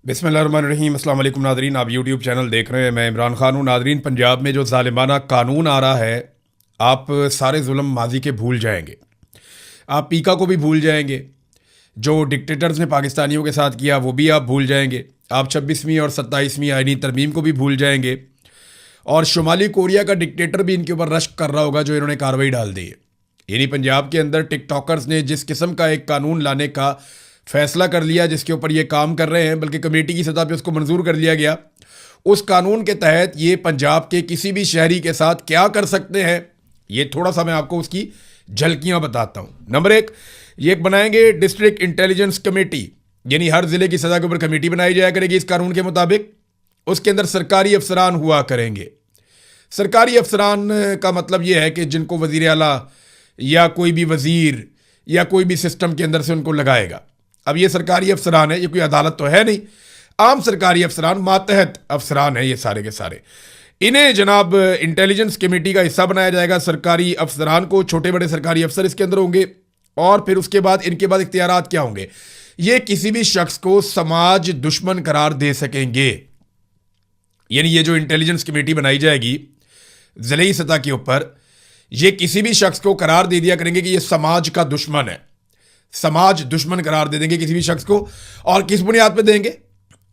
बिस्मिल्लाहिर्रहमानिर्रहीम। अस्सलाम वालेकुम नादरीन, आप यूट्यूब चैनल देख रहे हैं। मैं इमरान खान हूँ। नादरीन, पंजाब में जो ज़ालिमाना कानून आ रहा है, आप सारे जुल्म माजी के भूल जाएंगे। आप पीका को भी भूल जाएंगे, जो डिक्टेटर्स ने पाकिस्तानियों के साथ किया वो भी आप भूल जाएंगे। आप 26वीं और 27वीं आईनी तरमीम को भी भूल जाएंगे। और शुमाली कोरिया का डिक्टेटर भी इनके ऊपर रश्क कर रहा होगा जो इन्होंने कार्रवाई डाल दी है। यानी पंजाब के अंदर टिकटॉकर्स ने जिस किस्म का एक कानून लाने का फैसला कर लिया, जिसके ऊपर ये काम कर रहे हैं, बल्कि कमेटी की सतह पे उसको मंजूर कर लिया गया। उस कानून के तहत ये पंजाब के किसी भी शहरी के साथ क्या कर सकते हैं, ये थोड़ा सा मैं आपको उसकी झलकियां बताता हूं। नंबर एक, ये बनाएंगे डिस्ट्रिक्ट इंटेलिजेंस कमेटी, यानी हर जिले की सतह के ऊपर कमेटी बनाई जाया करेगी इस कानून के मुताबिक। उसके अंदर सरकारी अफसरान हुआ करेंगे। सरकारी अफसरान का मतलब यह है कि जिनको वजीर आला या कोई भी वजीर या कोई भी सिस्टम के अंदर से उनको लगाएगा। अब ये सरकारी अफसरान है, ये कोई अदालत तो है नहीं, आम सरकारी अफसरान, मातहत अफसरान है ये सारे के सारे। इन्हें जनाब इंटेलिजेंस कमेटी का हिस्सा बनाया जाएगा। सरकारी अफसरान को, छोटे बड़े सरकारी अफसर इसके अंदर होंगे। और फिर उसके बाद इनके बाद इख्तियारात क्या होंगे, ये किसी भी शख्स को समाज दुश्मन करार दे सकेंगे। यानी ये जो इंटेलिजेंस कमेटी बनाई जाएगी ज़िले सतह के ऊपर, ये किसी भी शख्स को करार दे दिया करेंगे कि ये समाज का दुश्मन है। समाज दुश्मन करार दे देंगे किसी भी शख्स को। और किस बुनियाद पे देंगे,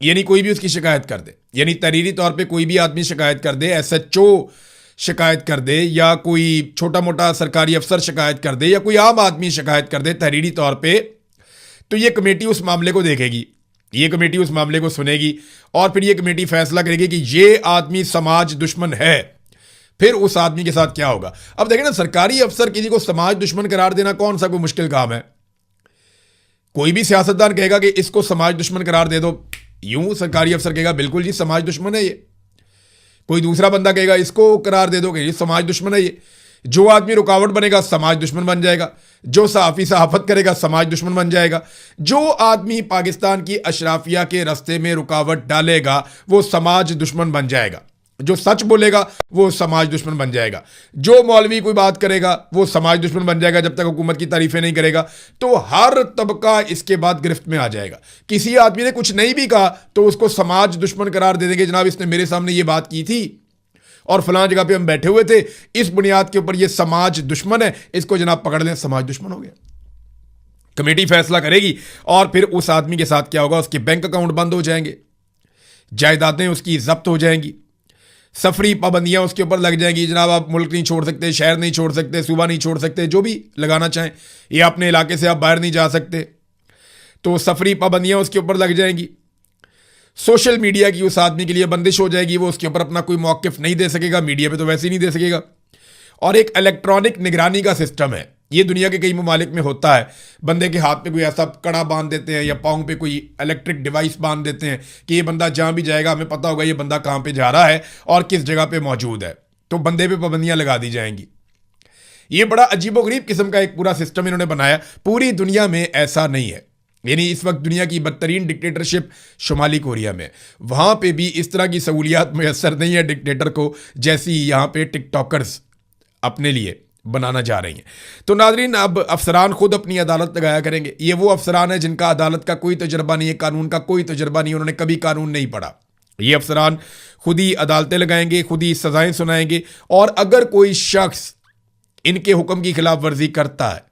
यानी कोई भी उसकी शिकायत कर दे, यानी तहरीरी तौर पे कोई भी आदमी शिकायत कर दे, एसएचओ शिकायत कर दे, या कोई छोटा मोटा सरकारी अफसर शिकायत कर दे, या कोई आम आदमी शिकायत कर दे तहरीरी तौर पे, तो ये कमेटी उस मामले को देखेगी, ये कमेटी उस मामले को सुनेगी और फिर ये कमेटी फैसला करेगी कि ये आदमी समाज दुश्मन है। फिर उस आदमी के साथ क्या होगा। अब देखें ना, सरकारी अफसर किसी को समाज दुश्मन करार देना कौन सा कोई मुश्किल काम है। कोई भी सियासतदान कहेगा कि इसको समाज दुश्मन करार दे दो, यूं सरकारी अफसर कहेगा बिल्कुल जी समाज दुश्मन है ये। कोई दूसरा बंदा कहेगा इसको करार दे दो कि ये समाज दुश्मन है ये। जो आदमी रुकावट बनेगा समाज दुश्मन बन जाएगा। जो सहाफ़ी सहाफत करेगा समाज दुश्मन बन जाएगा। जो आदमी पाकिस्तान की अशराफिया के रास्ते में रुकावट डालेगा वो समाज दुश्मन बन जाएगा। जो सच बोलेगा वो समाज दुश्मन बन जाएगा। जो मौलवी कोई बात करेगा वो समाज दुश्मन बन जाएगा जब तक हुकूमत की तारीफें नहीं करेगा। तो हर तबका इसके बाद गिरफ्त में आ जाएगा। किसी आदमी ने कुछ नहीं भी कहा तो उसको समाज दुश्मन करार दे देंगे, जनाब इसने मेरे सामने ये बात की थी और फलां जगह पे हम बैठे हुए थे, इस बुनियाद के ऊपर ये समाज दुश्मन है, इसको जनाब पकड़ लें, समाज दुश्मन हो गया। कमेटी फैसला करेगी और फिर उस आदमी के साथ क्या होगा, उसके बैंक अकाउंट बंद हो जाएंगे, जायदादें उसकी जब्त हो जाएंगी, सफरी पाबंदियां उसके ऊपर लग जाएंगी। जनाब आप मुल्क नहीं छोड़ सकते, शहर नहीं छोड़ सकते, सूबा नहीं छोड़ सकते, जो भी लगाना चाहें, ये अपने इलाके से आप बाहर नहीं जा सकते, तो सफरी पाबंदियां उसके ऊपर लग जाएंगी। सोशल मीडिया की उस आदमी के लिए बंदिश हो जाएगी, वो उसके ऊपर अपना कोई मौक़िफ़ नहीं दे सकेगा, मीडिया पे तो वैसे ही नहीं दे सकेगा। और एक इलेक्ट्रॉनिक निगरानी का सिस्टम है, ये दुनिया के कई ममालिक में होता है। बंदे के हाथ पे कोई ऐसा कड़ा बांध देते हैं या पाँव पे कोई इलेक्ट्रिक डिवाइस बांध देते हैं कि ये बंदा जहाँ भी जाएगा हमें पता होगा ये बंदा कहाँ पे जा रहा है और किस जगह पे मौजूद है, तो बंदे पे पाबंदियाँ लगा दी जाएंगी। ये बड़ा अजीबोगरीब किस्म का एक पूरा सिस्टम इन्होंने बनाया। पूरी दुनिया में ऐसा नहीं है। यानी इस वक्त दुनिया की बदतरीन डिक्टेटरशिप शुमाली कोरिया में, वहाँ पे भी इस तरह की सहूलियात मैसर नहीं है डिक्टेटर को जैसी यहाँ पे टिकटॉकर्स अपने लिए बनाना जा रही हैं। तो नाजरीन, अब अफसरान खुद अपनी अदालत लगाया करेंगे। ये वो अफसरान है जिनका अदालत का कोई तजर्बा नहीं है, कानून का कोई तजर्बा नहीं, उन्होंने कभी कानून नहीं पढ़ा। ये अफसरान खुद ही अदालतें लगाएंगे, खुद ही सजाएं सुनाएंगे। और अगर कोई शख्स इनके हुक्म की खिलाफ वर्जी करता है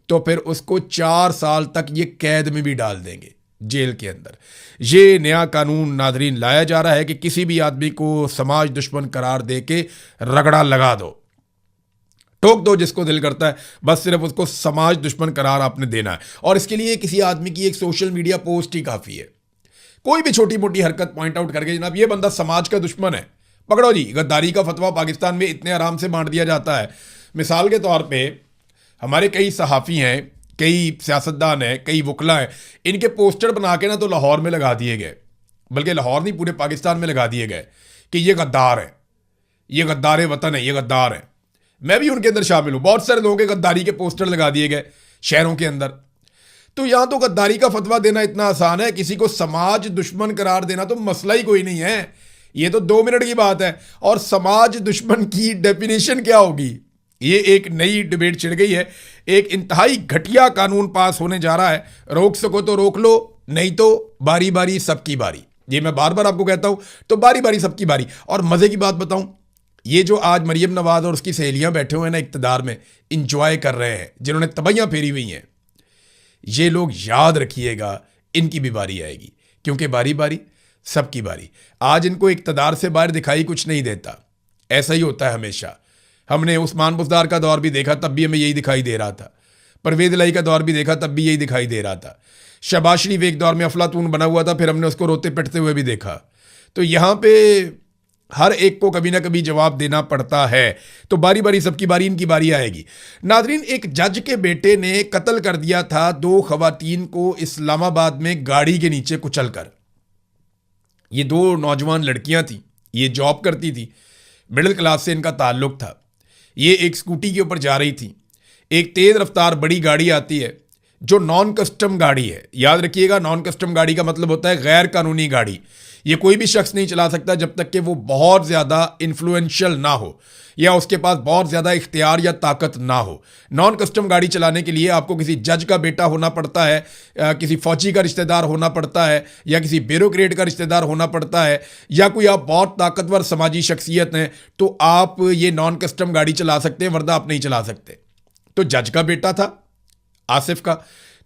तो फिर उसको 4 साल तक ये कैद में भी डाल देंगे, जेल के अंदर। ये नया कानून नाजरीन लाया जा रहा है कि किसी भी आदमी को समाज दुश्मन करार दे के रगड़ा लगा दो, ठोक दो जिसको दिल करता है, बस सिर्फ उसको समाज दुश्मन करार आपने देना है। और इसके लिए किसी आदमी की एक सोशल मीडिया पोस्ट ही काफ़ी है। कोई भी छोटी मोटी हरकत पॉइंट आउट करके जनाब ये बंदा समाज का दुश्मन है, पकड़ो जी। गद्दारी का फतवा पाकिस्तान में इतने आराम से बांट दिया जाता है। मिसाल के तौर पर हमारे कई सहाफ़ी हैं, कई सियासतदान हैं, कई वकला हैं, इनके पोस्टर बना के ना तो लाहौर में लगा दिए गए, बल्कि लाहौर नहीं पूरे पाकिस्तान में लगा दिए गए कि ये गद्दार है, ये गद्दार वतन है, ये गद्दार है। मैं भी उनके अंदर शामिल हूँ। बहुत सारे लोगों के गद्दारी के पोस्टर लगा दिए गए शहरों के अंदर। तो यहाँ तो गद्दारी का फतवा देना इतना आसान है, किसी को समाज दुश्मन करार देना तो मसला ही कोई नहीं है। ये तो 2 मिनट की बात है। और समाज दुश्मन की डेफिनेशन क्या होगी, ये एक नई डिबेट छिड़ गई है। एक इंतहाई घटिया कानून पास होने जा रहा है। रोक सको तो रोक लो, नहीं तो बारी बारी सबकी बारी। ये मैं बार बार आपको कहता हूं। तो बारी बारी सबकी बारी। और मजे की बात बताऊं, ये जो आज मरियम नवाज और उसकी सहेलियां बैठे हुए हैं ना इक्तदार में, इंजॉय कर रहे हैं, जिन्होंने तबैयां फेरी हुई हैं, ये लोग याद रखिएगा इनकी भी बारी आएगी, क्योंकि बारी बारी सबकी बारी। आज इनको इक्तदार से बाहर दिखाई कुछ नहीं देता, ऐसा ही होता है हमेशा। हमने उस्मान बुज़दार का दौर भी देखा, तब भी हमें यही दिखाई दे रहा था। परवेज़ इलाही का दौर भी देखा, तब भी यही दिखाई दे रहा था। शहबाज शरीफ एक दौर में अफलातून बना हुआ था, फिर हमने उसको रोते पिटते हुए भी देखा। तो यहाँ पे हर एक को कभी ना कभी जवाब देना पड़ता है। तो बारी बारी सबकी बारी, इनकी बारी आएगी। नाजरीन, एक जज के बेटे ने कत्ल कर दिया था 2 खवातीन को इस्लामाबाद में गाड़ी के नीचे कुचलकर। ये 2 नौजवान लड़कियां थी, ये जॉब करती थी, मिडिल क्लास से इनका ताल्लुक था। ये एक स्कूटी के ऊपर जा रही थी, एक तेज रफ्तार बड़ी गाड़ी आती है जो नॉन कस्टम गाड़ी है। याद रखिएगा, नॉन कस्टम गाड़ी का मतलब होता है गैर कानूनी गाड़ी। ये कोई भी शख्स नहीं चला सकता जब तक कि वो बहुत ज़्यादा इन्फ्लुएंशियल ना हो या उसके पास बहुत ज़्यादा इख्तियार या ताकत ना हो। नॉन कस्टम गाड़ी चलाने के लिए आपको किसी जज का बेटा होना पड़ता है, किसी फौजी का रिश्तेदार होना पड़ता है, या किसी ब्यूरोक्रेट का रिश्तेदार होना पड़ता है, या कोई आप बहुत ताकतवर समाजी शख्सियत हैं तो आप ये नॉन कस्टम गाड़ी चला सकते हैं, वरना आप नहीं चला सकते। तो जज का बेटा था आसिफ का,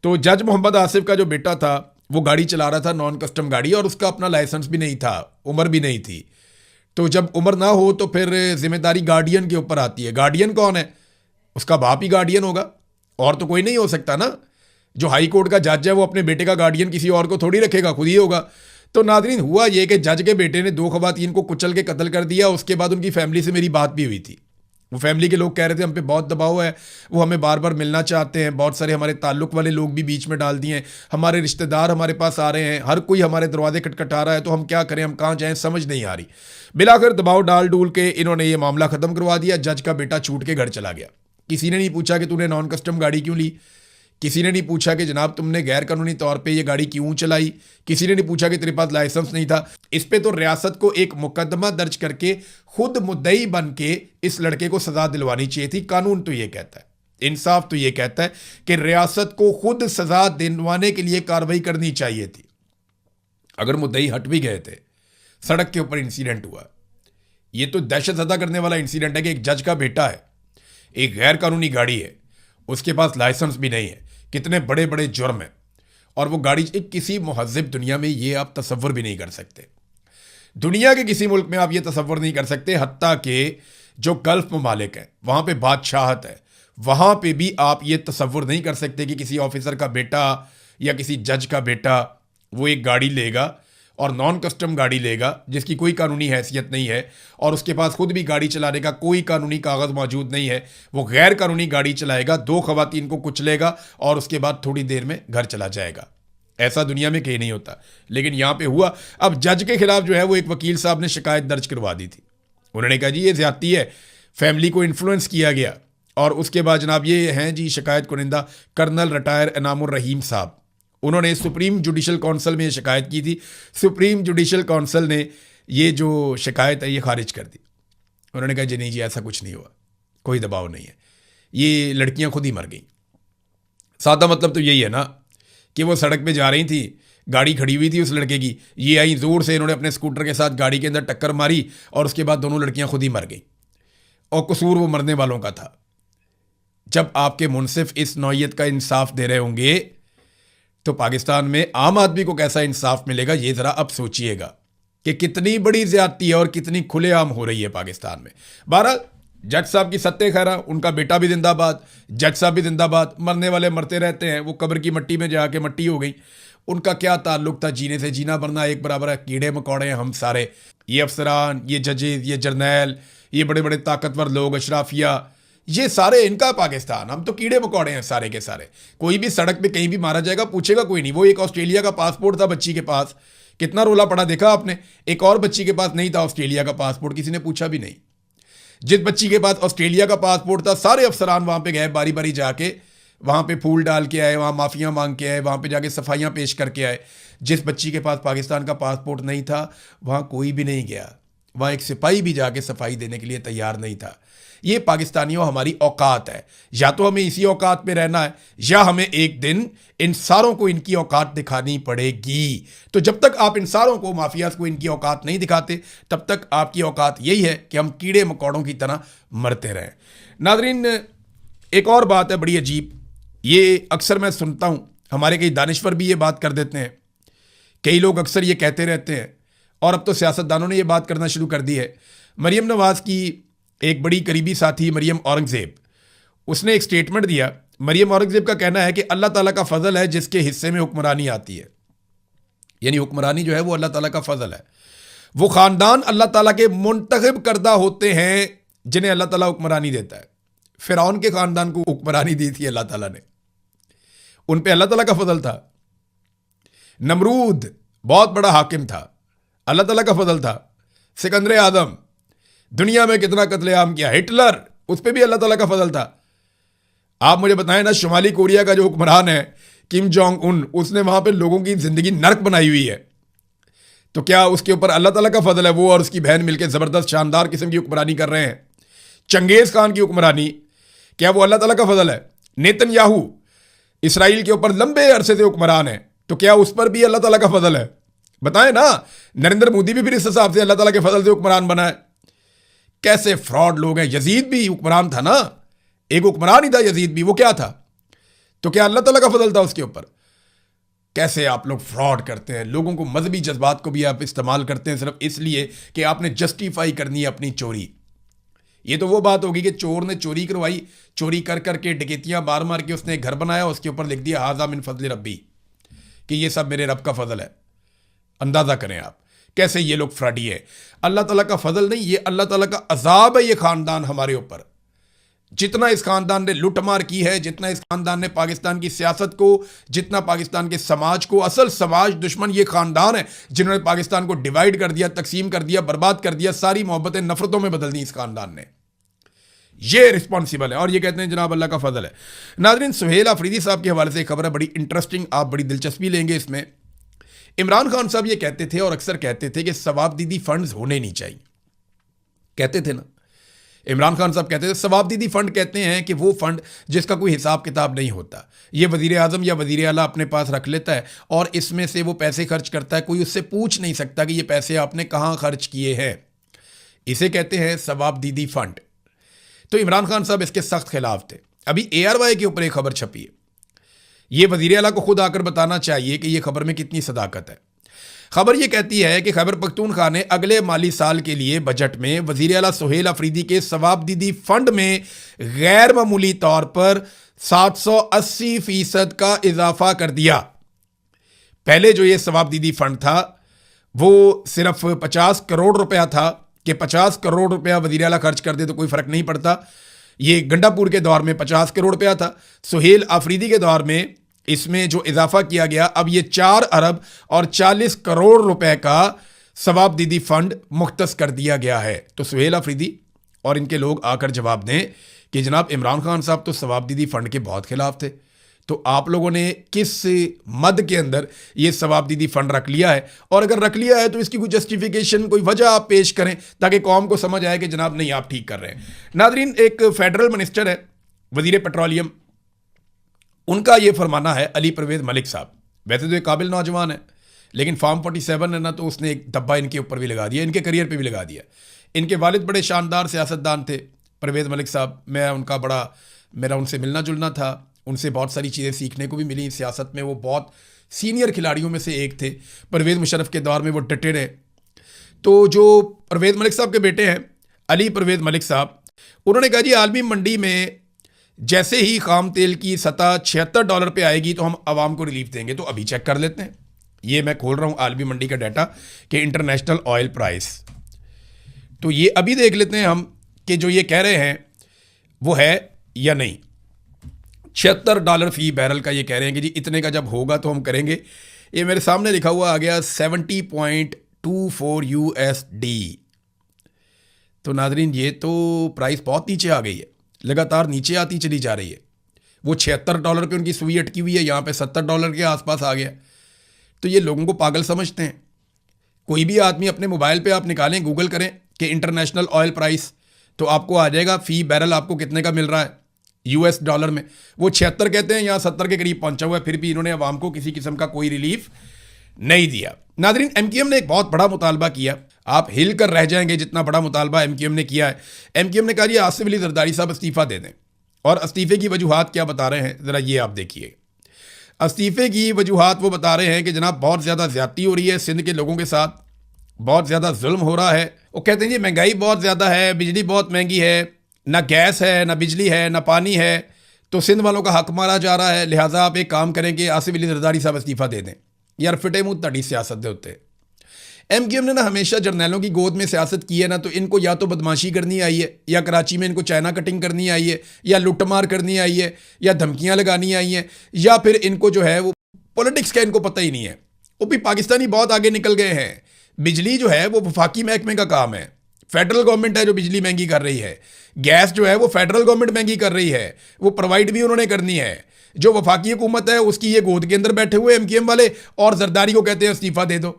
तो जज मोहम्मद आसिफ का जो बेटा था वो गाड़ी चला रहा था नॉन कस्टम गाड़ी, और उसका अपना लाइसेंस भी नहीं था, उम्र भी नहीं थी। तो जब उम्र ना हो तो फिर जिम्मेदारी गार्डियन के ऊपर आती है। गार्डियन कौन है? उसका बाप ही गार्डियन होगा, और तो कोई नहीं हो सकता ना। जो हाई कोर्ट का जज है वो अपने बेटे का गार्डियन किसी और को थोड़ी रखेगा, खुद ही होगा। तो नाज़रीन, हुआ ये कि जज के बेटे ने 2 खवातीन को कुचल के कत्ल कर दिया। उसके बाद उनकी फैमिली से मेरी बात भी हुई थी। वो फैमिली के लोग कह रहे थे हम पे बहुत दबाव है, वो हमें बार बार मिलना चाहते हैं, बहुत सारे हमारे ताल्लुक वाले लोग भी बीच में डाल दिए हैं, हमारे रिश्तेदार हमारे पास आ रहे हैं, हर कोई हमारे दरवाजे खटखटा रहा है, तो हम क्या करें, हम कहाँ जाएं, समझ नहीं आ रही। बिलाखिर दबाव डाल डूल के इन्होंने ये मामला ख़त्म करवा दिया। जज का बेटा छूट के घर चला गया। किसी ने नहीं पूछा कि तूने नॉन कस्टम गाड़ी क्यों ली, किसी ने नहीं पूछा कि जनाब तुमने गैर कानूनी तौर पे ये गाड़ी क्यों चलाई, किसी ने नहीं पूछा कि तेरे पास लाइसेंस नहीं था। इस पे तो रियासत को एक मुकदमा दर्ज करके खुद मुद्दई बन के इस लड़के को सजा दिलवानी चाहिए थी। कानून तो ये कहता है, इंसाफ तो ये कहता है कि रियासत को खुद सजा दिलवाने के लिए कार्रवाई करनी चाहिए थी। अगर मुद्दई हट भी गए थे, सड़क के ऊपर इंसिडेंट हुआ, ये तो दहशत ज़दा करने वाला इंसिडेंट है कि एक जज का बेटा है, एक गैर कानूनी गाड़ी है, उसके पास लाइसेंस भी नहीं है, कितने बड़े बड़े जुर्म हैं, और वो गाड़ी किसी मुहज़्ज़िब दुनिया में ये आप तसव्वुर भी नहीं कर सकते। दुनिया के किसी मुल्क में आप ये तसव्वुर नहीं कर सकते। हत्ता के जो गल्फ ममालिक हैं वहाँ पे बादशाहत है, वहाँ पे भी आप ये तसव्वुर नहीं कर सकते कि किसी ऑफिसर का बेटा या किसी जज का बेटा वो एक गाड़ी लेगा और नॉन कस्टम गाड़ी लेगा जिसकी कोई कानूनी हैसियत नहीं है, और उसके पास खुद भी गाड़ी चलाने का कोई कानूनी कागज़ मौजूद नहीं है, वो गैर कानूनी गाड़ी चलाएगा, 2 खवातीन को कुचलेगा और उसके बाद थोड़ी देर में घर चला जाएगा। ऐसा दुनिया में कहीं नहीं होता, लेकिन यहाँ पे हुआ। अब जज के खिलाफ जो है वो एक वकील साहब ने शिकायत दर्ज करवा दी थी। उन्होंने कहा जी ये ज़्यादती है, फैमिली को इन्फ्लुएंस किया गया। और उसके बाद जनाब ये हैं जी शिकायत कुनिंदा कर्नल रिटायर इनामुर रहीम साहब, उन्होंने सुप्रीम जुडिशल काउंसिल में ये शिकायत की थी। सुप्रीम जुडिशल काउंसिल ने ये जो शिकायत है ये खारिज कर दी। उन्होंने कहा जी नहीं जी ऐसा कुछ नहीं हुआ, कोई दबाव नहीं है, ये लड़कियां खुद ही मर गई। सादा मतलब तो यही है ना कि वो सड़क पे जा रही थी, गाड़ी खड़ी हुई थी उस लड़के की, ये आई ज़ोर से, इन्होंने अपने स्कूटर के साथ गाड़ी के अंदर टक्कर मारी और उसके बाद दोनों लड़कियां खुद ही मर गई, और कसूर वो मरने वालों का था। जब आपके मुनसिफ इस नौइयत का इंसाफ दे रहे होंगे तो पाकिस्तान में आम आदमी को कैसा इंसाफ मिलेगा, ये ज़रा अब सोचिएगा कि कितनी बड़ी ज़्यादती है और कितनी खुलेआम हो रही है पाकिस्तान में। बहरहाल जज साहब की सत्ते खैरा, उनका बेटा भी जिंदाबाद, जज साहब भी जिंदाबाद। मरने वाले मरते रहते हैं, वो कब्र की मट्टी में जाके मट्टी हो गई। उनका क्या ताल्लुक था जीने से, जीना मरना एक बराबर है, कीड़े मकोड़े हैं हम सारे। ये अफसरान, ये जजेज, ये जर्नैल, ये बड़े बड़े ताकतवर लोग, अशराफिया, ये सारे इनका पाकिस्तान, हम तो कीड़े मकोड़े हैं सारे के सारे। कोई भी सड़क पे कहीं भी मारा जाएगा, पूछेगा कोई नहीं। वो एक ऑस्ट्रेलिया का पासपोर्ट था बच्ची के पास, कितना रोला पड़ा देखा आपने। एक और बच्ची के पास नहीं था ऑस्ट्रेलिया का पासपोर्ट, किसी ने पूछा भी नहीं। जिस बच्ची के पास ऑस्ट्रेलिया का पासपोर्ट था, सारे अफसरान वहाँ पे गए, बारी बारी जाके वहाँ पे फूल डाल के आए, वहाँ माफ़ियाँ मांग के आए, वहाँ पे जाके सफाइयाँ पेश करके आए। जिस बच्ची के पास पाकिस्तान का पासपोर्ट नहीं था वहाँ कोई भी नहीं गया, वहाँ एक सिपाही भी जाके सफाई देने के लिए तैयार नहीं था। ये पाकिस्तानियों हमारी औकात है, या तो हमें इसी औकात में रहना है या हमें एक दिन इन सारों को इनकी औकात दिखानी पड़ेगी। तो जब तक आप इन सारों को, माफियाज को इनकी औकात नहीं दिखाते, तब तक आपकी औकात यही है कि हम कीड़े मकोड़ों की तरह मरते रहें। नादरीन, एक और बात है बड़ी अजीब, ये अक्सर मैं सुनता हूँ, हमारे कई दानिश्वर भी ये बात कर देते हैं, कई लोग अक्सर ये कहते रहते हैं, और अब तो सियासतदानों ने ये बात करना शुरू कर दी है। मरियम नवाज की एक बड़ी करीबी साथी मरियम औरंगज़ेब, उसने एक स्टेटमेंट दिया। मरियम औरंगज़ेब का कहना है कि अल्लाह ताला का फजल है जिसके हिस्से में हुक्मरानी आती है, यानी हुक्मरानी जो है वो अल्लाह ताला का फजल है। वो ख़ानदान अल्लाह ताला के मुंतखब करदा होते हैं जिन्हें अल्लाह ताला हुक्मरानी देता है। फ़िरौन के ख़ानदान को हुक्मरानी दी थी अल्लाह ताला ने, उन पे अल्लाह ताला का फजल था। नमरूद बहुत बड़ा हाकिम था, अल्लाह ताला का फजल था। सिकंदर आदम, दुनिया में कितना कत्लेआम किया। हिटलर, उस पर भी अल्लाह ताला का फजल था। आप मुझे बताएं ना, शुमाली कोरिया का जो हुक्मरान है किम जोंग उन, उसने वहां पे लोगों की जिंदगी नर्क बनाई हुई है, तो क्या उसके ऊपर अल्लाह ताला का फजल है? वो और उसकी बहन मिलकर जबरदस्त शानदार किस्म की हुक्मरानी कर रहे हैं। चंगेज खान की हुक्मरानी, क्या वो अल्लाह ताला का फजल है? नेतन्याहू इसराइल के ऊपर लंबे अरसे से हुक्मरान है, तो क्या उस पर भी अल्लाह ताला का फजल है? बताएं ना। नरेंद्र मोदी भी फिर इस हिसाब से अल्लाह ताला के फजल से हुक्मरान बना है। कैसे फ्रॉड लोग हैं। यजीद भी हुक्मरान था ना, एक हुक्मरान ही था यजीद भी, वो क्या था? तो क्या अल्लाह ताला का फजल था उसके ऊपर? कैसे आप लोग फ्रॉड करते हैं, लोगों को, मजहबी जज्बात को भी आप इस्तेमाल करते हैं सिर्फ इसलिए कि आपने जस्टिफाई करनी है अपनी चोरी। ये तो वो बात होगी कि चोर ने चोरी करवाई, चोरी कर करके, डकैतियां मार मार के उसने एक घर बनाया, उसके ऊपर लिख दिया हाजा मिन फजल रब्बी, कि ये सब मेरे रब का फजल है। अंदाजा करें आप कैसे ये लोग फ्रॉडी है। अल्लाह ताला का फजल नहीं, ये अल्लाह ताला का अजाब है ये खानदान हमारे ऊपर। जितना इस खानदान ने लुटमार की है, जितना इस खानदान ने पाकिस्तान की सियासत को, जितना पाकिस्तान के समाज को, असल समाज दुश्मन ये खानदान है जिन्होंने पाकिस्तान को डिवाइड कर दिया, तकसीम कर दिया, बर्बाद कर दिया, सारी मोहब्बतें नफरतों में बदल दी इस खानदान ने। ये रिस्पॉन्सिबल है और ये कहते हैं जनाब अल्लाह का फजल है। नाज़रीन, सुहेल अफरीदी साहब के हवाले से एक खबर है बड़ी इंटरेस्टिंग, आप बड़ी दिलचस्पी लेंगे इसमें। इमरान खान साहब ये कहते थे और अक्सर कहते थे कि सवाबदीदी फंड्स होने नहीं चाहिए, कहते थे ना। इमरान खान साहब कहते थे सवाबदीदी फंड कहते हैं कि वो फंड जिसका कोई हिसाब किताब नहीं होता, ये वज़ीर आज़म या वज़ीर आला अपने पास रख लेता है और इसमें से वो पैसे खर्च करता है, कोई उससे पूछ नहीं सकता कि ये पैसे आपने कहाँ खर्च किए हैं। इसे कहते हैं सवाबदीदी फंड। तो इमरान खान साहब इसके सख्त खिलाफ थे। अभी ARY के ऊपर एक खबर छपी है, ये वज़ीर आला को खुद आकर बताना चाहिए कि ये खबर में कितनी सदाकत है। खबर ये कहती है कि खैबर पख्तूनख्वा ने अगले माली साल के लिए बजट में वज़ीर आला सुहेल अफरीदी के सवाबदीदी फंड में गैर मामूली तौर पर 780% का इजाफा कर दिया। पहले जो ये सवाबदीदी फंड था वो सिर्फ 50 करोड़ रुपया था कि 50 करोड़ रुपया वज़ीर आला खर्च कर दे तो कोई फ़र्क नहीं पड़ता। ये गंडापुर के दौर में 50 करोड़ रुपया था। सुहेल अफरीदी के दौर में इसमें जो इजाफा किया गया, अब ये 4 अरब और 40 करोड़ रुपए का सवाबदीदी फंड मुख्तस कर दिया गया है। तो सुहेल अफरीदी और इनके लोग आकर जवाब दें कि जनाब इमरान खान साहब तो सवाबदीदी फंड के बहुत खिलाफ थे, तो आप लोगों ने किस मद के अंदर ये सवाबदीदी फंड रख लिया है, और अगर रख लिया है तो इसकी कोई जस्टिफिकेशन, कोई वजह आप पेश करें ताकि कौम को समझ आए कि जनाब नहीं आप ठीक कर रहे हैं। नादरीन, एक फेडरल मिनिस्टर है वजीर पेट्रोलियम, उनका ये फरमाना है, अली परवेज़ मलिक साहब, वैसे तो एक काबिल नौजवान है लेकिन फार्म 47 है ना, तो उसने एक धब्बा इनके ऊपर भी लगा दिया, इनके करियर पे भी लगा दिया। इनके वालिद बड़े शानदार सियासतदान थे परवेज़ मलिक साहब, मैं उनका बड़ा, मेरा उनसे मिलना जुलना था, उनसे बहुत सारी चीज़ें सीखने को भी मिली सियासत में। वो बहुत सीनियर खिलाड़ियों में से एक थे, परवेज़ मुशर्रफ के दौर में वो डटे रहे। तो जो परवेज़ मलिक साहब के बेटे हैं अली परवेज़ मलिक साहब, उन्होंने कहा जी आलमी मंडी में जैसे ही खाम तेल की सतह $76 पे आएगी तो हम आवाम को रिलीफ देंगे। तो अभी चेक कर लेते हैं, ये मैं खोल रहा हूँ आलमी मंडी का डाटा कि इंटरनेशनल ऑयल प्राइस, तो ये अभी देख लेते हैं हम कि जो ये कह रहे हैं वो है या नहीं। $76 फी बैरल का ये कह रहे हैं कि जी इतने का जब होगा तो हम करेंगे। ये मेरे सामने लिखा हुआ आ गया 70.24 USD। तो नाजरीन, ये तो प्राइस बहुत नीचे आ गई है, लगातार नीचे आती चली जा रही है। वो $76 पे उनकी सुई अटकी हुई है, यहाँ पे $70 के आसपास आ गया। तो ये लोगों को पागल समझते हैं। कोई भी आदमी अपने मोबाइल पे आप निकालें, गूगल करें कि इंटरनेशनल ऑयल प्राइस, तो आपको आ जाएगा फी बैरल आपको कितने का मिल रहा है US डॉलर में। वो 76 कहते हैं, यहाँ 70 के करीब पहुंचा हुआ है, फिर भी इन्होंने अवाम को किसी किस्म का कोई रिलीफ नहीं दिया। नादरीन, MQM ने एक बहुत बड़ा मुतालबा किया, आप हिल कर रह जाएंगे जितना बड़ा मुतालबा MQM ने किया है। MQM ने कहा जी आसिफ अली जरदारी साहब इस्तीफ़ा दे दें, और इस्तीफ़े की वजूहात क्या बता रहे हैं ज़रा ये आप देखिए। इस्तीफ़े की वजूहात वो बता रहे हैं कि जनाब बहुत ज़्यादा ज़्यादती हो रही है सिंध के लोगों के साथ, बहुत ज़्यादा जुल्म हो रहा है। वो कहते हैं जी महंगाई बहुत ज़्यादा है, बिजली बहुत महंगी है, ना गैस है, ना बिजली है, ना पानी है, तो सिंध वालों का हक मारा जा रहा है, लिहाजा आप एक काम करें कि आसिफ अली जरदारी साहब इस्तीफ़ा दे दें। यार फिटे मुँह तड़ी सियासत दे होते। MQM ने ना हमेशा जर्नैलों की गोद में सियासत की है ना, तो इनको या तो बदमाशी करनी आई है, या कराची में इनको चाइना कटिंग करनी आई है, या लुटमार करनी आई है, या धमकियाँ लगानी आई हैं, या फिर इनको जो है वो पॉलिटिक्स का इनको पता ही नहीं है। वो भी पाकिस्तानी बहुत आगे निकल गए हैं। बिजली जो है वो वफाकी महकमे का काम है, फेडरल गवर्नमेंट है जो बिजली महंगी कर रही है। गैस जो है वो फेडरल गवर्नमेंट महंगी कर रही है, वो प्रोवाइड भी उन्होंने करनी है। जो वफाकी हुकूमत है उसकी ये गोद के अंदर बैठे हुए MQM वाले, और जरदारी को कहते हैं इस्तीफ़ा दे दो।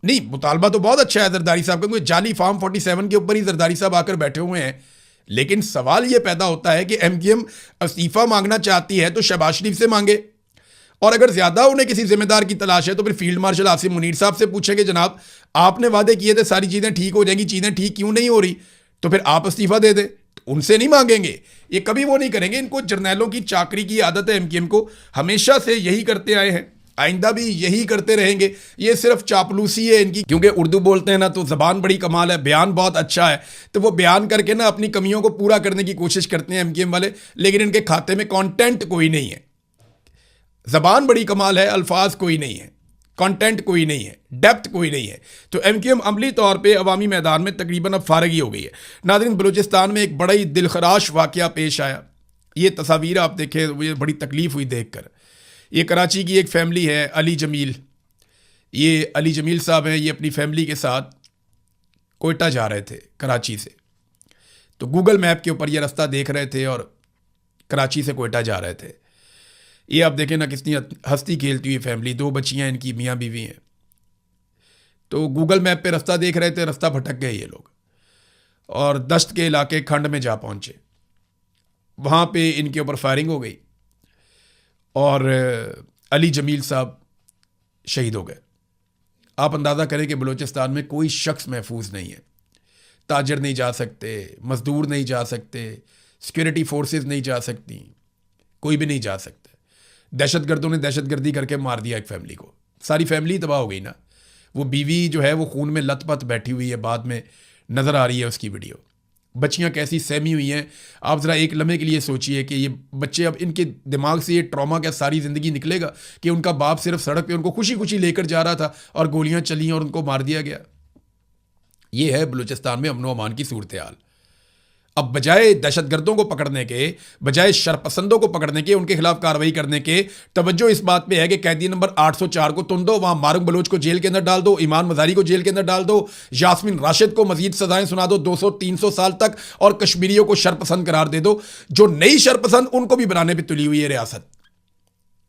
नहीं, मुतालबा तो बहुत अच्छा है जरदारी साहब का, क्योंकि जाली फार्म 47 के ऊपर ही जरदारी साहब आकर बैठे हुए हैं। लेकिन सवाल ये पैदा होता है कि MQM इस्तीफ़ा मांगना चाहती है तो शहबाज शरीफ से मांगे, और अगर ज़्यादा उन्हें किसी जिम्मेदार की तलाश है तो फिर फील्ड मार्शल आसिम मुनीर साहब से पूछें कि जनाब आपने वादे किए थे सारी चीज़ें ठीक हो जाएंगी, चीज़ें ठीक क्यों नहीं हो रही, तो फिर आप इस्तीफ़ा दे दें। तो उनसे नहीं मांगेंगे, ये कभी वो नहीं करेंगे। इनको जर्नैलों की चाकरी की आदत है, MQM को हमेशा से यही करते आए हैं, आइंदा भी यही करते रहेंगे। ये सिर्फ चापलूसी है इनकी, क्योंकि उर्दू बोलते हैं ना तो ज़बान बड़ी कमाल है, बयान बहुत अच्छा है, तो वो बयान करके ना अपनी कमियों को पूरा करने की कोशिश करते हैं MQM वाले, लेकिन इनके खाते में कंटेंट कोई नहीं है। ज़बान बड़ी कमाल है, अल्फाज कोई नहीं है, कंटेंट कोई नहीं है, डेप्थ कोई नहीं है। तो MQM अमली तौर पे अवामी मैदान में तकरीबन अब फारगी हो गई है। नाज़रीन, बलूचिस्तान में एक बड़ा ही दिलखराश वाक़या पेश आया। ये तस्वीर आप देखें, मुझे बड़ी तकलीफ़ हुई देख कर। ये कराची की एक फैमिली है, अली जमील। ये अली जमील साहब हैं, ये अपनी फैमिली के साथ कोयटा जा रहे थे कराची से, तो गूगल मैप के ऊपर ये रास्ता देख रहे थे और कराची से कोयटा जा रहे थे। ये आप देखें ना कितनी हंसती खेलती हुई फैमिली, 2 बच्चियां इनकी, मियाँ बीवी हैं। तो गूगल मैप पे रास्ता देख रहे थे, रास्ता भटक गए ये लोग और दश्त के इलाके खंड में जा पहुंचे। वहाँ पे इनके ऊपर फायरिंग हो गई और अली जमील साहब शहीद हो गए। आप अंदाज़ा करें कि बलूचिस्तान में कोई शख्स महफूज नहीं है। ताजर नहीं जा सकते, मजदूर नहीं जा सकते, सिक्योरिटी फोर्सेस नहीं जा सकती, कोई भी नहीं जा सकता। दहशतगर्दों ने दहशतगर्दी करके मार दिया एक फैमिली को, सारी फैमिली तबाह हो गई ना। वो बीवी जो है वो खून में लथपथ बैठी हुई है, बाद में नज़र आ रही है उसकी वीडियो। बच्चियां कैसी सहमी हुई हैं, आप ज़रा एक लम्हे के लिए सोचिए कि ये बच्चे, अब इनके दिमाग से ये ट्रॉमा क्या सारी ज़िंदगी निकलेगा कि उनका बाप सिर्फ सड़क पे उनको खुशी खुशी लेकर जा रहा था और गोलियां चली और उनको मार दिया गया। ये है बलूचिस्तान में अमन व अमान की सूरत हाल। अब बजाय दहशतगर्दों को पकड़ने के, बजाय शरपसंदों को पकड़ने के, उनके खिलाफ कार्रवाई करने के, तवज्जो इस बात पे है कि कैदी नंबर 804 को तुम दो, वहां मारूक बलोच को जेल के अंदर डाल दो, ईमान मजारी को जेल के अंदर डाल दो, यास्मीन राशिद को मजीद सजाएं सुना दो 200-300 साल तक, और कश्मीरियों को शरपसंद करार दे दो। जो नई शरपसंद उनको भी बनाने पर तुली हुई है रियासत,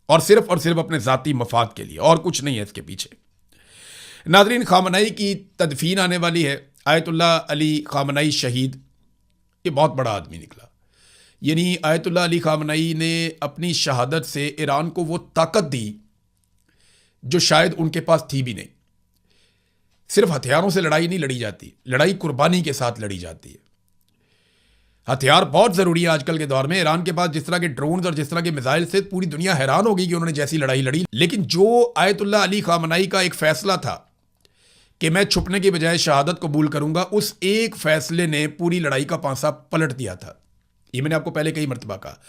और सिर्फ अपने जाती मफाद के लिए, और कुछ नहीं है इसके पीछे। नाजरीन, खामनाई की तदफीन आने वाली है। आयतुल्लाह अली खामनाई शहीद, ये बहुत बड़ा आदमी निकला। यानी आयतुल्लाह अली खामनाई ने अपनी शहादत से ईरान को वो ताकत दी जो शायद उनके पास थी भी नहीं। सिर्फ हथियारों से लड़ाई नहीं लड़ी जाती, लड़ाई कुर्बानी के साथ लड़ी जाती है। हथियार बहुत ज़रूरी है आजकल के दौर में। ईरान के पास जिस तरह के ड्रोन्स और जिस तरह के मिसाइल से पूरी दुनिया हैरान हो गई कि उन्होंने जैसी लड़ाई लड़ी। लेकिन जो आयतुल्लाह अली खामनाई का एक फैसला था कि मैं छुपने के बजाय शहादत कबूल करूंगा, उस एक फैसले ने पूरी लड़ाई का पांसा पलट दिया था। ये मैंने आपको पहले कई मरतबा कहा।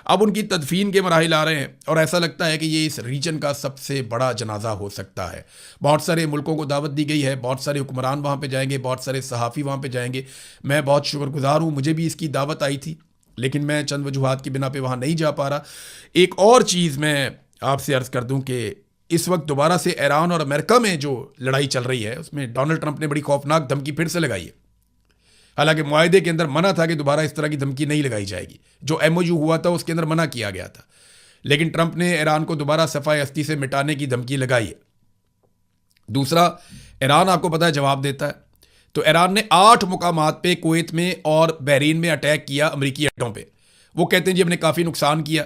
अब उनकी तदफीन के मराहिल आ रहे हैं और ऐसा लगता है कि ये इस रीजन का सबसे बड़ा जनाजा हो सकता है। बहुत सारे मुल्कों को दावत दी गई है, बहुत सारे हुक्मरान वहाँ पे जाएंगे, बहुत सारे सहाफ़ी वहाँ पे जाएंगे। मैं बहुत शुक्रगुजार हूँ, मुझे भी इसकी दावत आई थी, लेकिन मैं चंद वजूहात की बिना पे वहाँ नहीं जा पा रहा। एक और चीज़ मैं आपसे अर्ज़ कर दूँ कि इस वक्त दोबारा से ईरान और अमेरिका में जो लड़ाई चल रही है उसमें डोनाल्ड ट्रंप ने बड़ी खौफनाक धमकी फिर से लगाई है। हालांकि मुआहदे के अंदर मना था कि दोबारा इस तरह की धमकी नहीं लगाई जाएगी। जो MOU हुआ था उसके अंदर मना किया गया था, लेकिन ट्रंप ने ईरान को दोबारा सफ़ाए हस्ती से मिटाने की धमकी लगाई है। दूसरा, ईरान आपको पता है जवाब देता है। तो ईरान ने 8 मुकामात पे कुवैत में और बहरीन में अटैक किया अमरीकी अड्डों पे। वो कहते हैं जी हमने काफ़ी नुकसान किया,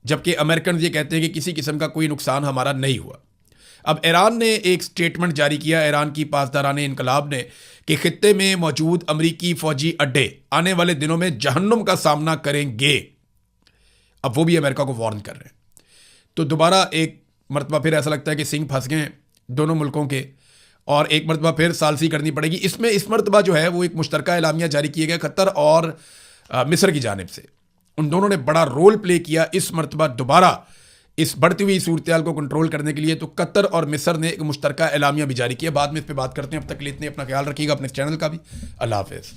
जबकि अमेरिकन ये कहते हैं कि किसी किस्म का कोई नुकसान हमारा नहीं हुआ। अब ईरान ने एक स्टेटमेंट जारी किया, ईरान की पासदारान इनकलाब ने, कि खित्ते में मौजूद अमरीकी फौजी अड्डे आने वाले दिनों में जहन्नुम का सामना करेंगे। अब वो भी अमेरिका को वार्न कर रहे हैं। तो दोबारा एक मरतबा फिर ऐसा लगता है कि सिंह फंस गए हैं दोनों मुल्कों के, और एक मरतबा फिर सालसी करनी पड़ेगी। इसमें इस मरतबा जो है वो एक मुश्तरका एलामिया जारी किया गया कतर और मिस्र की जानिब से। उन दोनों ने बड़ा रोल प्ले किया इस मरतबा दोबारा इस बढ़ती हुई सूरत को कंट्रोल करने के लिए। तो कतर और मिस्र ने एक मुश्तरका एलामिया भी जारी किया। बाद में इस पर बात करते हैं। अब तक के लिए इतने, अपना ख्याल रखिएगा, अपने चैनल का भी। अल्लाह हाफिज़।